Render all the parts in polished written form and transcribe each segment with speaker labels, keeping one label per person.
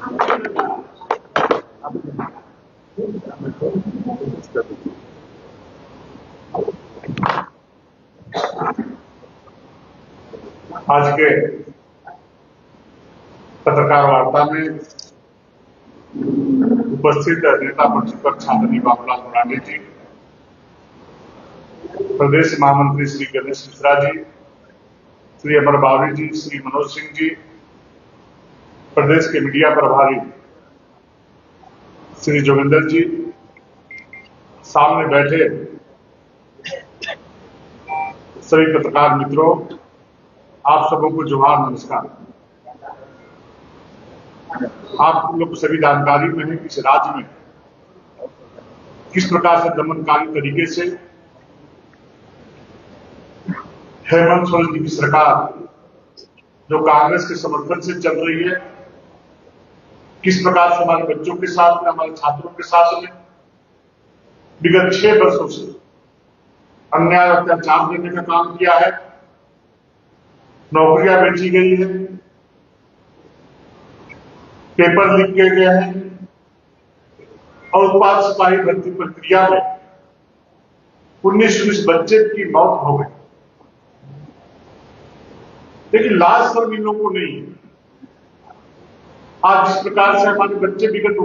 Speaker 1: आज के पत्रकार वार्ता में उपस्थित नेता प्रतिपक्ष आदरणीय बाबूलाल मरांडी जी, प्रदेश महामंत्री श्री गणेश मिश्रा जी, श्री अमर बावरी जी, श्री मनोज सिंह जी, प्रदेश के मीडिया प्रभारी श्री जोगिंदर जी, सामने बैठे सभी पत्रकार मित्रों, आप सबों को जोहार, नमस्कार। आप लोग सभी जानकारी में है कि इस राज्य में किस प्रकार से दमनकारी तरीके से हेमंत सोरेन जी की सरकार जो कांग्रेस के समर्थन से चल रही है, किस प्रकार से हमारे बच्चों के साथ में, हमारे छात्रों के साथ में विगत 6 वर्षों से अन्याय और अत्याचार देने का काम किया है। नौकरियां बेची गई है, पेपर लीक किए गए हैं और उत्पाद सिपाही भर्ती प्रक्रिया में 19 बच्चे की मौत हो गई। लेकिन लाज शर्म इन लोगों को नहीं। आज जिस प्रकार से हमारे बच्चे विगत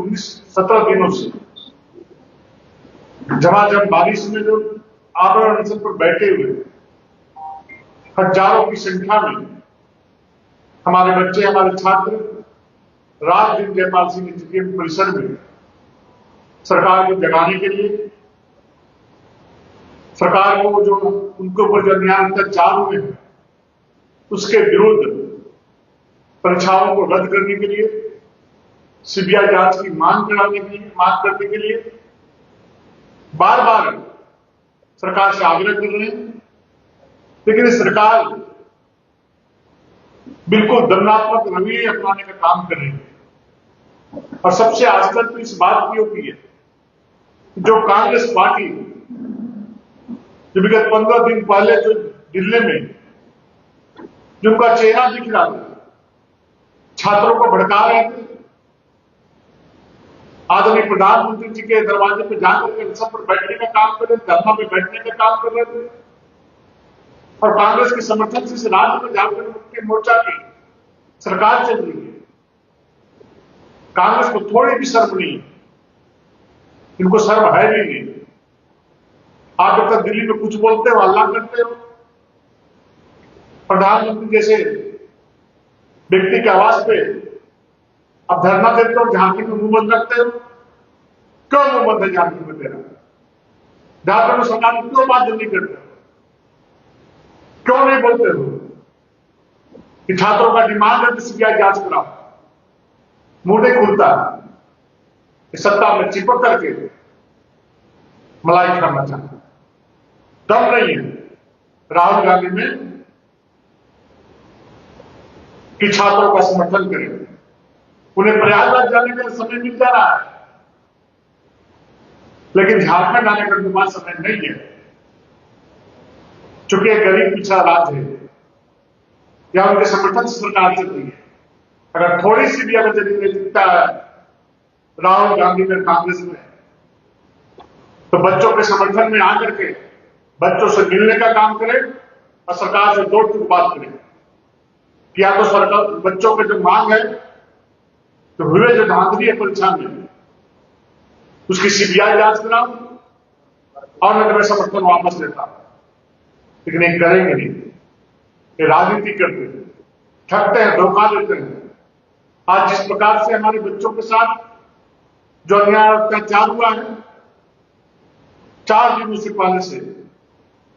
Speaker 1: 17 दिनों से झमाझम बारिश में जो आवरण अनशन पर बैठे हुए हजारों की संख्या में हमारे बच्चे, हमारे छात्र रात दिन जयपाल सिंह इंजीनियरिंग परिसर में सरकार को जगाने के लिए, सरकार को जो उनके ऊपर जो अन्याय अत्याचार हुए हैं उसके विरुद्ध परीक्षाओं को रद्द करने के लिए, सीबीआई जांच की मांग करने के लिए बार बार सरकार से आग्रह कर रहे हैं। लेकिन सरकार बिल्कुल दंडात्मक रवैया अपनाने का काम कर रही है। और सबसे आश्चर्य तो इस बात की होती है जो कांग्रेस पार्टी जो विगत 15 दिन पहले जो दिल्ली में जिनका चेहरा दिख रहा था, छात्रों को भड़का रहे थे, आदरणीय प्रधानमंत्री जी के दरवाजे पर जाकर के सब पर बैठने का काम कर रहे थे, धरना में बैठने का काम कर रहे थे और कांग्रेस के समर्थन से इस राज्य में झारखंड मुक्ति मोर्चा की सरकार चल रही है। कांग्रेस को थोड़ी भी शर्म नहीं, इनको शर्म है भी नहीं। आप जब तक दिल्ली में कुछ बोलते हो, हल्ला करते हो, प्रधानमंत्री जैसे व्यक्ति के आवाज पे अब धरना देते हो, झारखंड में मुंह बंद रखते हो। क्यों मुंह बंद है झारखंड में तेरा? झारखंड में सरकार क्यों बात जल्दी करते हो? क्यों नहीं बोलते हो कि छात्रों का डिमांड है कि सीबीआई जांच कराओ? मुंह नहीं खुलता। इस सत्ता में चिपक करके मलाई करना चाहता, दम नहीं है राहुल गांधी में कि छात्रों का समर्थन करें। उन्हें प्रयागराज जाने का समय मिल जा रहा है, लेकिन झारखंड आने का उनके पास समय नहीं है। चूंकि एक गरीब पिछड़ा राज्य है या उनके समर्थन से सरकार चल रही है, अगर थोड़ी सी भी अगर दिखता है राहुल गांधी में, कांग्रेस में, तो बच्चों के समर्थन में आकर के बच्चों से मिलने का काम करें और सरकार से दो टूक बात करें कि या तो सरकार बच्चों के जो मांग है तो हुए जो धांधली है परीक्षा में उसकी सीबीआई जांच कराओ और मैं समर्थन वापस लेता। लेकिन ये करेंगे नहीं, ये राजनीति करते हैं, ठगते हैं, धोखा देते हैं। आज जिस प्रकार से हमारे बच्चों के साथ जो अन्याय और अत्याचार हुआ है, 4 दिनों से पहले से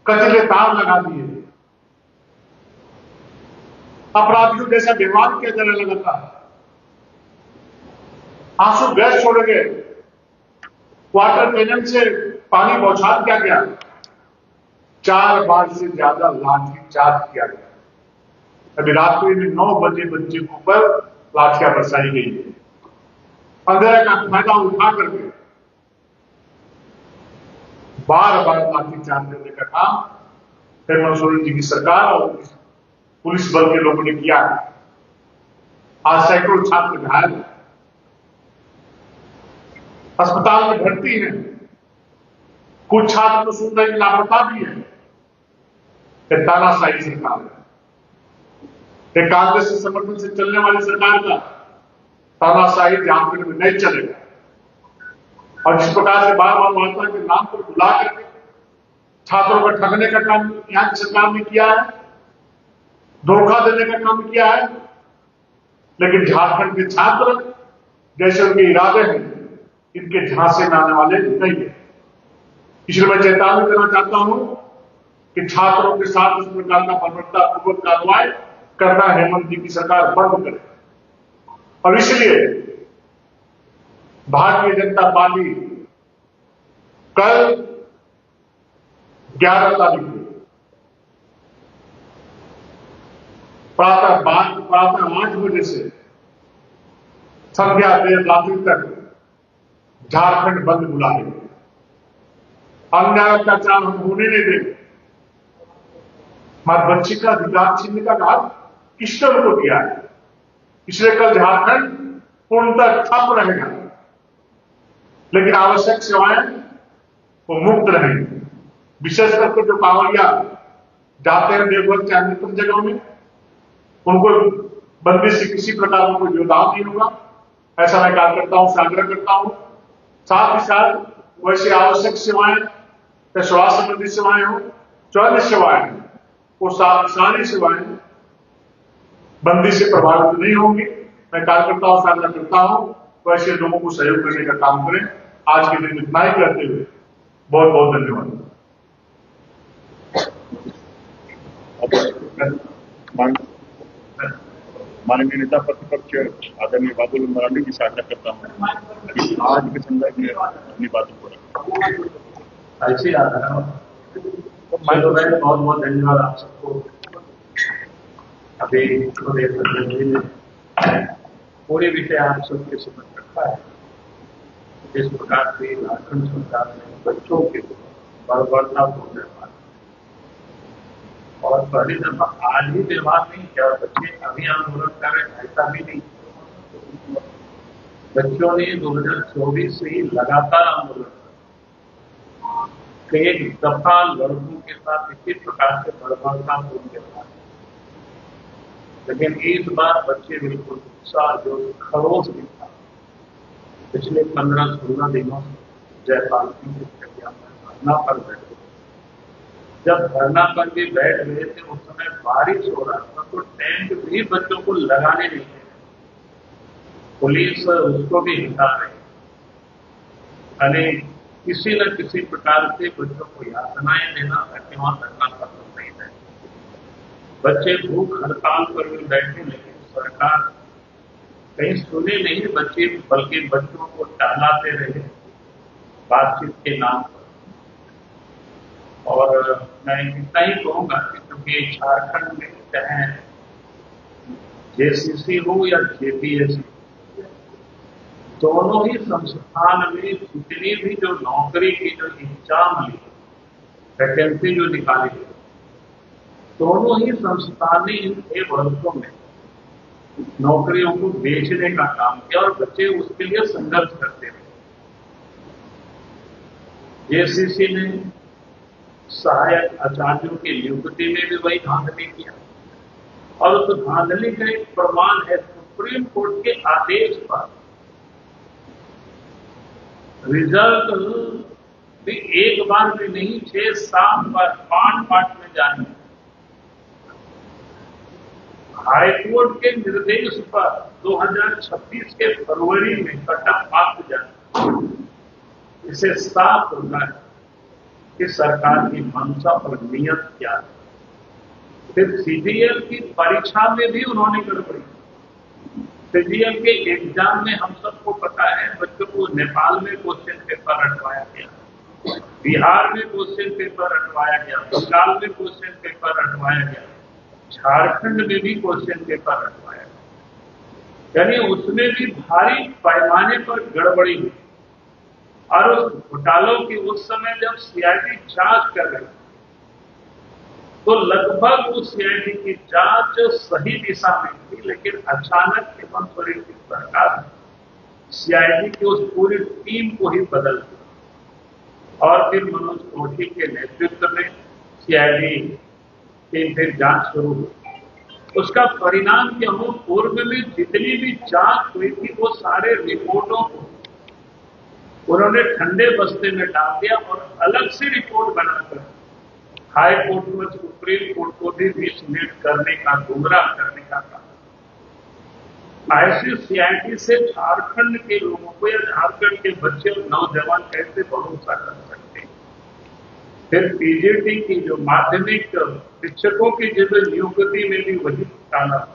Speaker 1: कचले तार लगा दिए, अपराधियों जैसा व्यवहार किया जाने लगा था, आंसू गैस छोड़े गए, वाटर कैनन से पानी बौछार किया गया, 4 बार से ज्यादा लाठीचार्ज किया गया। अभी रात्रि में 9 बजे बच्चे के ऊपर लाठियां बरसाई गई है। अंधेरे का फायदा उठा करके बार बार लाठीचार्ज करने का काम हेमंत सोरेन जी की सरकार और पुलिस बल के लोगों ने किया है। आज सैकड़ों छात्र घायल हैं। अस्पताल में भर्ती हैं, कुछ छात्र तो सुन रहे लापता भी है। ये तानाशाही सरकार है, ये कांग्रेस के समर्थन से चलने वाली सरकार का तानाशाही झारखंड में नहीं चलेगा। और जिस प्रकार से बार बार महात्मा के नाम पर बुला करके छात्रों को ठगने का काम यहां की सरकार ने किया है, धोखा देने का काम किया है, लेकिन झारखंड के छात्र जैसे उनके इरादे हैं, इनके झांसे में आने वाले नहीं है। इसलिए मैं चेतावनी देना चाहता हूं कि छात्रों के साथ इस प्रकार का बर्बरतापूर्वक कार्रवाई करना हेमंत जी की सरकार बंद करे। और इसलिए भारतीय जनता पार्टी कल 11 तारीख को प्रातः 8 बजे से संध्या देर रात्रि तक झारखंड बंद बुलाएंगे। अन्याय अत्याचार हम होने नहीं देंगे। हमारे बच्चे का अधिकार छीनने का घात किसने उनको दिया है? इसलिए कल झारखंड पूर्णतः ठप रहेगा, लेकिन आवश्यक सेवाएं वो मुक्त रहेंगी। विशेष करके जो कांवड़िया जाते हैं देवघर के अन्य जगहों में, उनको बंदी से किसी प्रकार का कोई योगदान नहीं होगा, ऐसा मैं कार्यकर्ताओं से आग्रह करता हूं। साथ ही साथ वैसे आवश्यक सेवाएं, स्वास्थ्य संबंधी सेवाएं हो, अन्य सेवाएं, वो सारी सेवाएं बंदी से प्रभावित नहीं होंगी। मैं कार्यकर्ताओं से आग्रह करता हूं वैसे लोगों को सहयोग करने का काम करें। आज के दिन इतना ही करते हुए बहुत बहुत धन्यवाद।
Speaker 2: माननीय नेता प्रतिपक्ष आदरणीय बाबूलाल मरांडी की सहायता करता हूँ कि आज के संदर्भ में अपनी बातों को
Speaker 3: ऐसे बहुत बहुत धन्यवाद आप सबको। अभी पूरे विषय आप सबके समझ रखा है। जिस प्रकार से झारखंड सरकार ने बच्चों के बर्बरता को व्यवहार और पहली दफा आज ही व्यवहार नहीं किया, बच्चे अभी आंदोलन कर रहे, ऐसा भी नहीं। बच्चों ने 2024 से ही लगातार आंदोलन कर एक दफा लड़कों के साथ इसी प्रकार से बर्बरता को व्यवहार, लेकिन इस बार बच्चे बिल्कुल उत्साह जो खरोश दिखा। पिछले 15-16 दिनों जयपाल सिंह की हत्या में धरना पर बैठे, जब धरना पर भी बैठ रहे थे उस समय बारिश हो रहा था, तो टेंट भी बच्चों को लगाने नहीं थे। पुलिस उसको भी हिला रही, यानी किसी न किसी प्रकार से बच्चों को यातनाएं देना ताकि वहां धरना खत्म नहीं रहे। बच्चे भूख हड़ताल पर भी बैठे, लेकिन सरकार कहीं सुने नहीं बच्चे, बल्कि बच्चों को टहलाते रहे बातचीत के नाम पर। और मैं इतना ही कहूंगा कि क्योंकि झारखंड में चाहे जेसीसी हो या जेपीएससी, दोनों ही संस्थान में जितनी भी जो नौकरी की जो एग्जाम ली, वैकेंसी जो निकाली, दोनों ही संस्थान ने इन 6 वर्षों में नौकरियों को बेचने का काम किया और बच्चे उसके लिए संघर्ष करते रहे। जेसीसी ने सहायक आचार्यों की नियुक्ति में भी वही धांधली किया, और उस धांधली का एक प्रमाण है सुप्रीम कोर्ट के आदेश पर रिजल्ट भी एक बार में नहीं, 6-7 बार 5 पार्ट में जाने। हाईकोर्ट के निर्देश पर 2026 के फरवरी में कटअप मार्क जाने। इसे साफ होना है कि सरकार की मंशा और नियत क्या है। फिर सीजीएल की परीक्षा में भी उन्होंने गड़बड़ी। सीजीएल के एग्जाम में हम सबको पता है बच्चों को नेपाल में क्वेश्चन पेपर रटवाया गया, बिहार में क्वेश्चन पेपर रटवाया गया, बंगाल में क्वेश्चन पेपर रटवाया गया, झारखंड में भी क्वेश्चन पेपर रटवाया गया। यानी उसमें भी भारी पैमाने पर गड़बड़ी हुई। और उस घोटालों की उस समय जब सीआईडी जांच कर रही, तो लगभग उस सीआईडी की जांच सही दिशा में थी, लेकिन अचानक हेमंत सोरेन की सरकार सीआईडी की उस पूरी टीम को ही बदल दिया और फिर मनोज कोठी के नेतृत्व में सीआईडी की फिर जांच शुरू हुई। उसका परिणाम क्या हो, पूर्व में जितनी भी जांच हुई थी वो सारे रिपोर्टों को उन्होंने ठंडे बस्ते में डाल दिया और अलग से रिपोर्ट बनाकर हाई कोर्ट में सुप्रीम कोर्ट को भी मिसलीड करने का, गुमराह करने का काम। ऐसे सीआईडी से झारखंड के लोगों को या झारखंड के बच्चे और नौजवान कैसे भरोसा कर सकते हैं? फिर पीजीटी की जो माध्यमिक शिक्षकों की जो नियुक्ति में भी वही घोटाला,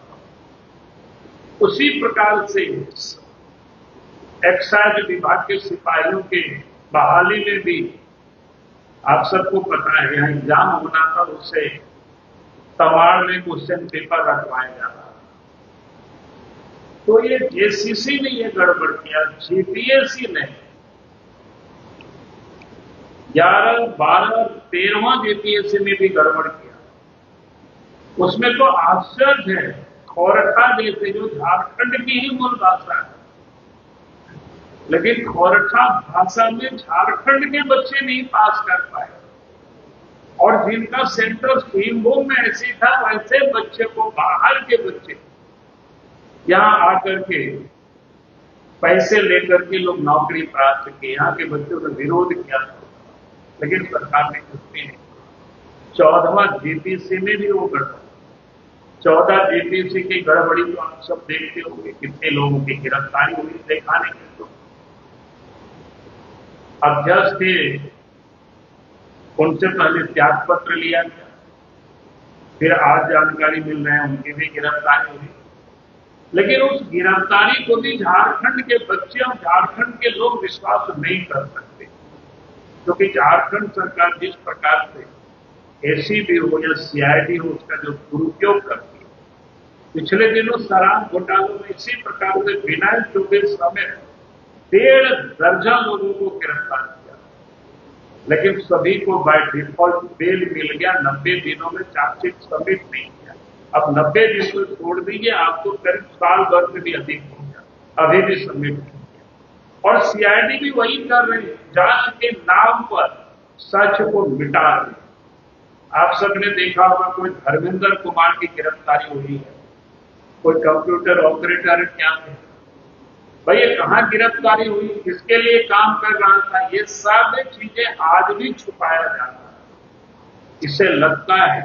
Speaker 3: उसी प्रकार से एक्साइज विभाग के सिपाहियों के बहाली में भी आप सबको पता है यहाँ एग्जाम होना था, उससे तवाड़ में क्वेश्चन पेपर रखवाया जा रहा। तो ये जेसीसी ने ये गड़बड़ किया, जेपीएससी ने 11, 12, 13वां जेपीएससी में भी गड़बड़ किया। उसमें तो आश्चर्य है, खोरठा जैसे जो झारखंड की ही मूल भाषा है, लेकिन खोरठा भाषा में झारखंड के बच्चे नहीं पास कर पाए और जिनका सेंटर स्ट्रीमबूम में ऐसी था वैसे बच्चे को, बाहर के बच्चे यहां आकर के पैसे लेकर के लोग नौकरी प्राप्त किए। यहां के बच्चों ने विरोध किया, लेकिन सरकार ने कुछ भी नहीं। 14वां जेपीसी में भी वो गड़बड़, 14 जेपीसी की गड़बड़ी तो आप सब देखते होंगे, कितने लोगों की गिरफ्तारी हुई, दिखाने के तो अध्यक्ष थे, उनसे पहले त्याग पत्र लिया गया, फिर आज जानकारी मिल रहे हैं उनकी भी गिरफ्तारी हुई। लेकिन उस गिरफ्तारी को भी झारखंड के बच्चे और झारखंड के लोग विश्वास नहीं कर सकते, क्योंकि झारखंड सरकार जिस प्रकार से एसीबी हो या सीआईडी हो उसका जो दुरुपयोग करती है। पिछले दिनों शराब घोटालों में इसी प्रकार से विनय चौबे समेत 1.5 दर्जन लोगों को गिरफ्तार किया, लेकिन सभी को बाय डिफॉल्ट बेल मिल गया। 90 दिनों में चार्जशीट सबमिट नहीं किया। अब 90 दिन को छोड़ दीजिए, आपको करीब साल भर से भी अधिक हो गया, अभी भी सबमिट नहीं किया। और सीआईडी भी वही कर रहे हैं, जांच के नाम पर सच को मिटा रहे। आप सबने देखा होगा, कोई धर्मेंद्र कुमार की गिरफ्तारी हुई है, कोई कंप्यूटर ऑपरेटर क्या थे, भाई ये कहां गिरफ्तारी हुई, किसके लिए काम कर रहा था, ये सब चीजें आज भी छुपाया जाता है। इससे लगता है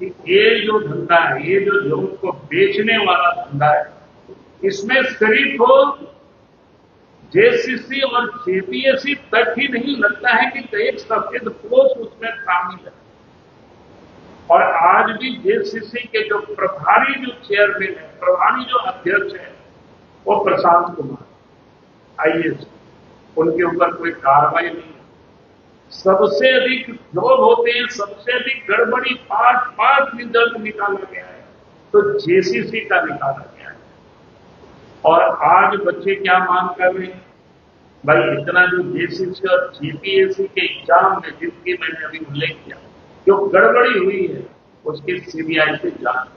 Speaker 3: कि ये जो धंधा है, ये जो लोगों को बेचने वाला धंधा है, इसमें सिर्फ जेसीसी और जेपीएससी तक ही नहीं, लगता है कि एक सफेद पोष उसमें शामिल है। और आज भी जेसीसी के जो प्रभारी जो चेयरमैन है, प्रभारी जो अध्यक्ष है, वो प्रशांत कुमार आईएएस, उनके ऊपर कोई कार्रवाई नहीं। सबसे अधिक लोग होते हैं, सबसे अधिक गड़बड़ी पार्ट रिजल्ट निकाला गया है तो जेसीसी का निकाला गया है। और आज बच्चे क्या मांग कर रहे हैं, भाई इतना जो जेसीसी और जेपीएससी के एग्जाम में जिसकी मैंने अभी उल्लेख किया, जो गड़बड़ी हुई है उसकी सीबीआई से जांच।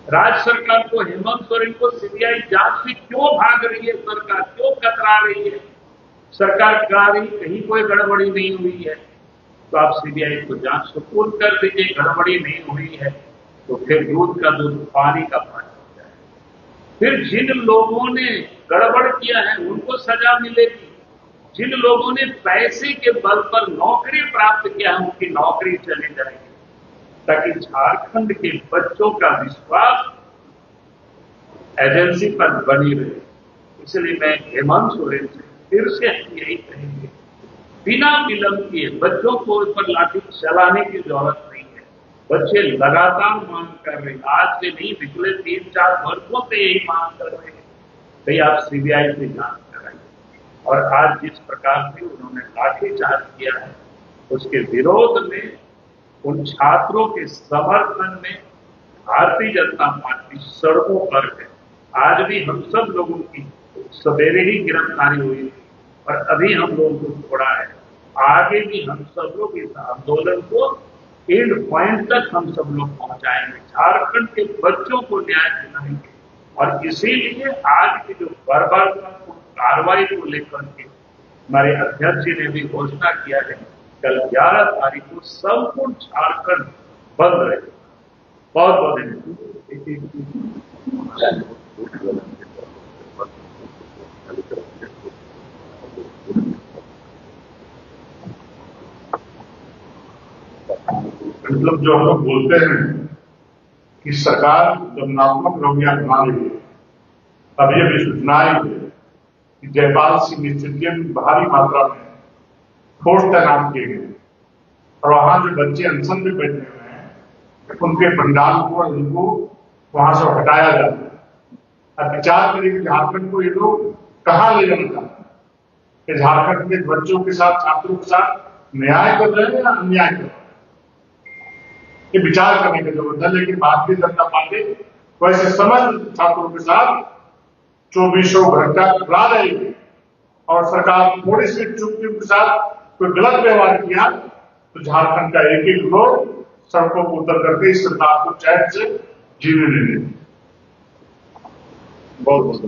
Speaker 3: राज्य सरकार को, हेमंत सोरेन को सीबीआई जांच से क्यों भाग रही है सरकार, क्यों कतरा रही है? सरकार कह रही कहीं कोई गड़बड़ी नहीं हुई है, तो आप सीबीआई को जांच सुपुर्द कर दीजिए। गड़बड़ी नहीं हुई है तो फिर दूध का दूध, पानी का पानी हो जाए। फिर जिन लोगों ने गड़बड़ किया है उनको सजा मिलेगी, जिन लोगों ने पैसे के बल पर नौकरी प्राप्त किया है उनकी नौकरी चली जाएगी, ताकि झारखंड के बच्चों का विश्वास एजेंसी पर बनी रहे। इसलिए मैं हेमंत सोरेन से फिर से यही कहेंगे, बिना विलंब किए बच्चों को इस पर लाठी चलाने की जरूरत नहीं है। बच्चे लगातार मांग कर रहे हैं, आज से नहीं, पिछले 3-4 वर्षों से यही मांग कर रहे हैं, भाई आप सीबीआई से जांच कराइए। और आज जिस प्रकार से उन्होंने लाठीचार्ज किया है, उसके विरोध में, उन छात्रों के समर्थन में भारतीय जनता पार्टी सड़कों पर है। आज भी हम सब लोगों की सवेरे ही गिरफ्तारी हुई थी और अभी हम लोगों को छोड़ा है। आगे भी हम सब लोग इस आंदोलन को एंड पॉइंट तक हम सब लोग पहुंचाएंगे, झारखंड के बच्चों को न्याय दिलाएंगे। और इसीलिए आज की जो बर्बरता कार्रवाई को लेकर के हमारे अध्यक्ष जी ने भी घोषणा किया है, कल 11 तारीख को संपूर्ण झारखंड बंद रहेगा। बहुत बहुत
Speaker 1: मतलब जो हम लोग बोलते हैं कि सरकार दमनात्मक रवैया बना रही है, अभी अभी सूचनाएं कि जयपाल सिंह स्टेडियम में भारी मात्रा में फोर्स तैनात किए गए और वहां जो बच्चे अनशन में बैठे हुए हैं उनके पंडाल को उनको वहां से हटाया जाता है। अब विचार करें कि झारखंड को ये लोग कहां ले जाना चाहते हैं, कि झारखंड के बच्चों के साथ, छात्रों के साथ न्याय कर रहे हैं या अन्याय कर रहे हैं, ये विचार करने की जरूरत है। लेकिन भारतीय जनता पार्टी वैसे समस्त छात्रों के साथ 24 घंटा खड़ा रहेगी और सरकार थोड़ी सी चूक के साथ कोई गलत व्यवहार किया तो झारखंड का एक एक लोग सड़कों पर उतर करके इस सरकार को चैन से जीने नहीं देंगे।
Speaker 2: बहुत बहुत